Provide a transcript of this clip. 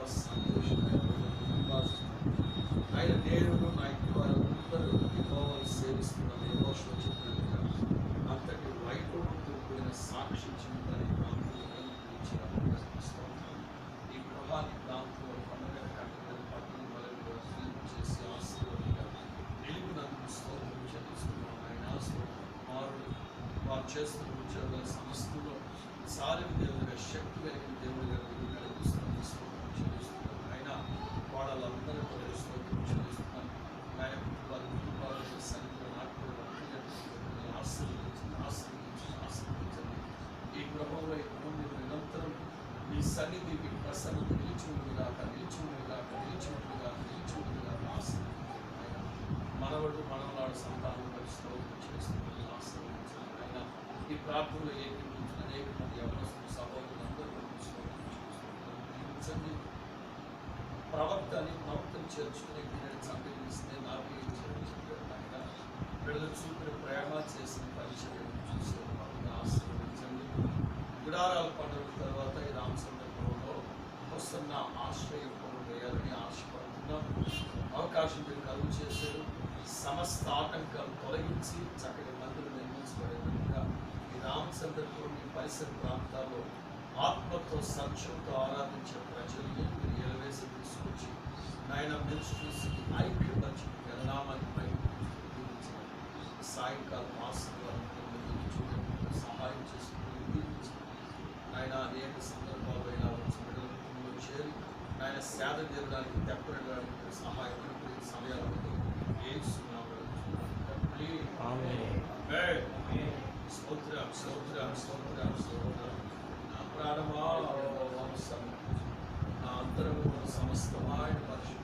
సంతోషమైన ఆయన దేవుడు నా ఇంటి వారందరూ యెహోవాను సేవిస్తున్న యెహోషువ చెప్పినట్టుగా అంతటి వైభవంతో కూడిన సాక్షి జీవితాన్ని ఈ గృహాన్ని ప్రాంతంలో పండుగ కట్టడం పట్టణం వరకు చేసి ఆశీర్వాదంగా నిలుపునందుకు స్తోత్రం చెల్లిస్తున్నాం. ఆయన కుమారుడు వారు చేస్తున్న ఉద్యోగాలు సమస్యలో సాలిన దేవుడిగా శక్తి కలిగిన దేవుడిగా కలిగిస్తున్న స్తోత్రం చెల్లిస్తున్నాం. ఆయన వాళ్ళందరూ కూడా స్తోత్రం చెల్లిస్తున్నాం. ఆయన వారి కుటుంబాలను సన్నిధిలో నాటుకుని ఆశీర్వదించండి. ఈ గృహంలో ఈ భూమి నిరంతరం మీ సన్నిధి మీ ప్రసన్నత నిలిచిగాక ఆశీర్వదించండి. ఆయన మనవడు మనవలాడు సంతానం స్తోత్రం చేస్తున్నది ఆశీర్వదించండి. ఆయన ఈ ప్రార్థనలో ఏకీకరించిన అనేక మంది యవనస్తులు సహోదరులందరూ జీవించండి. ప్రవక్తను చేర్చుకుని సంతరిస్తే నాకు ఏం చేయాలి ఆయన బిడ్డలు చూపిన ప్రేమ చేసిన పరిచయం చూసే ఆశీర్వదించండి. గుడారాల పండుగ తర్వాత ఈ రామచంద్రపురంలో వస్తున్న ఆశ్రయపురం వేయాలని ఆశపడుతున్నాం. అవకాశం మీరు కలుగు చేశారు. సమస్త ఆటంకాలు తొలగించి చక్కటి మందులు నిర్మించబడేటట్టుగా ఈ రామచంద్రపురం ఈ పరిసర ప్రాంతాల్లో ఆత్మతో సత్యంతో ఆరాధించే ప్రజల్ని మీరు ఎలవేసి తీసుకొచ్చి నాయన మినిస్ట్రీస్కి ఐక్యపరిచి నామాన్ని సాయంకాలం ఆశీర్వాదం సహాయం చేసుకుని నాయన అనేక సందర్భాలు అయినా వచ్చి బిడ్డల చేరి నాయన సేద తీరడానికి తెప్పడానికి సహాయం సమయాలు ప్రాణమా నా అంతరంగ సమస్తమైన పరిశుద్ధ